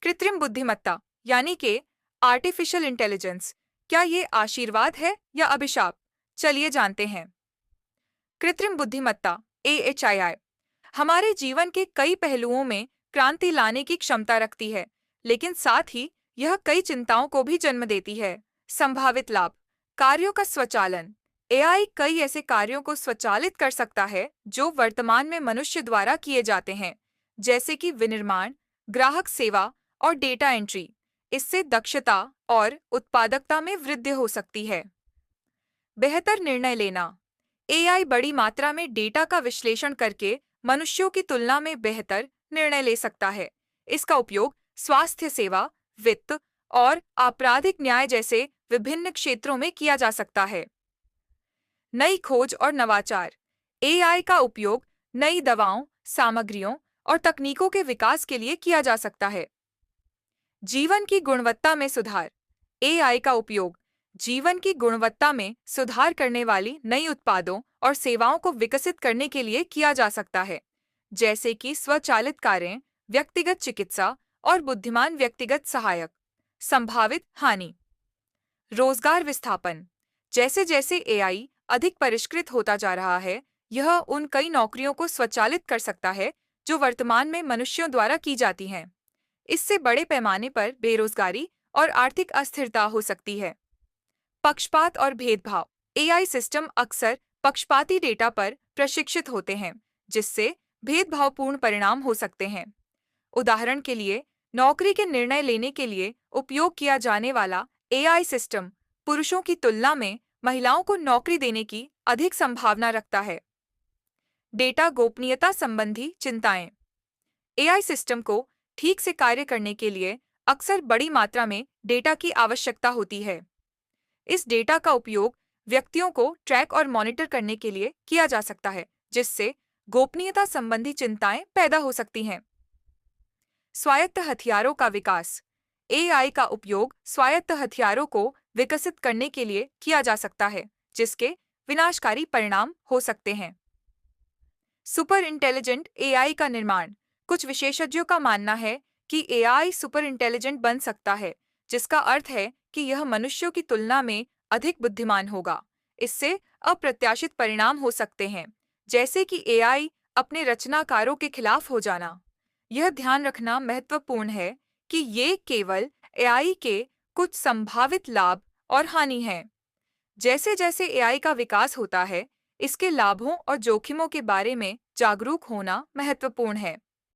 कृत्रिम बुद्धिमत्ता यानी कि आर्टिफिशियल इंटेलिजेंस, क्या ये आशीर्वाद है या अभिशाप? चलिए जानते हैं। कृत्रिम बुद्धिमत्ता AHI हमारे जीवन के कई पहलुओं में क्रांति लाने की क्षमता रखती है, लेकिन साथ ही यह कई चिंताओं को भी जन्म देती है। संभावित लाभ: कार्यों का स्वचालन। AI कई ऐसे कार्यों को स्वचालित कर सकता है जो वर्तमान में मनुष्य द्वारा किए जाते हैं, जैसे कि विनिर्माण, ग्राहक सेवा और डेटा एंट्री। इससे दक्षता और उत्पादकता में वृद्धि हो सकती है। बेहतर निर्णय लेना। AI बड़ी मात्रा में डेटा का विश्लेषण करके मनुष्यों की तुलना में बेहतर निर्णय ले सकता है। इसका उपयोग स्वास्थ्य सेवा, वित्त और आपराधिक न्याय जैसे विभिन्न क्षेत्रों में किया जा सकता है। नई खोज और नवाचार। AI का उपयोग नई दवाओं, सामग्रियों और तकनीकों के विकास के लिए किया जा सकता है। जीवन की गुणवत्ता में सुधार। AI का उपयोग जीवन की गुणवत्ता में सुधार करने वाली नई उत्पादों और सेवाओं को विकसित करने के लिए किया जा सकता है, जैसे कि स्वचालित कारें, व्यक्तिगत चिकित्सा और बुद्धिमान व्यक्तिगत सहायक। संभावित हानि: रोजगार विस्थापन। जैसे जैसे AI अधिक परिष्कृत होता जा रहा है, यह उन कई नौकरियों को स्वचालित कर सकता है जो वर्तमान में मनुष्यों द्वारा की जाती हैं। इससे बड़े पैमाने पर बेरोजगारी और आर्थिक अस्थिरता हो सकती है। पक्षपात और भेदभाव। AI सिस्टम अक्सर पक्षपाती डेटा पर प्रशिक्षित होते हैं, जिससे भेदभावपूर्ण परिणाम हो सकते हैं। उदाहरण के लिए, नौकरी के निर्णय लेने के लिए उपयोग किया जाने वाला AI सिस्टम पुरुषों की तुलना में महिलाओं को नौकरी देने की अधिक संभावना रखता है। डेटा गोपनीयता संबंधी चिंताएं। AI सिस्टम को ठीक से कार्य करने के लिए अक्सर बड़ी मात्रा में डेटा की आवश्यकता होती है। इस डेटा का उपयोग व्यक्तियों को ट्रैक और मॉनिटर करने के लिए किया जा सकता है, जिससे गोपनीयता संबंधी चिंताएं पैदा हो सकती हैं। स्वायत्त हथियारों का विकास। AI का उपयोग स्वायत्त हथियारों को विकसित करने के लिए किया जा सकता है, जिसके विनाशकारी परिणाम हो सकते हैं। सुपर इंटेलिजेंट AI का निर्माण। कुछ विशेषज्ञों का मानना है कि AI सुपर इंटेलिजेंट बन सकता है, जिसका अर्थ है कि यह मनुष्यों की तुलना में अधिक बुद्धिमान होगा। इससे अप्रत्याशित परिणाम हो सकते हैं, जैसे कि AI अपने रचनाकारों के खिलाफ हो जाना। यह ध्यान रखना महत्वपूर्ण है कि ये केवल AI के कुछ संभावित लाभ और हानि हैं। जैसे जैसे AI का विकास होता है, इसके लाभों और जोखिमों के बारे में जागरूक होना महत्वपूर्ण है।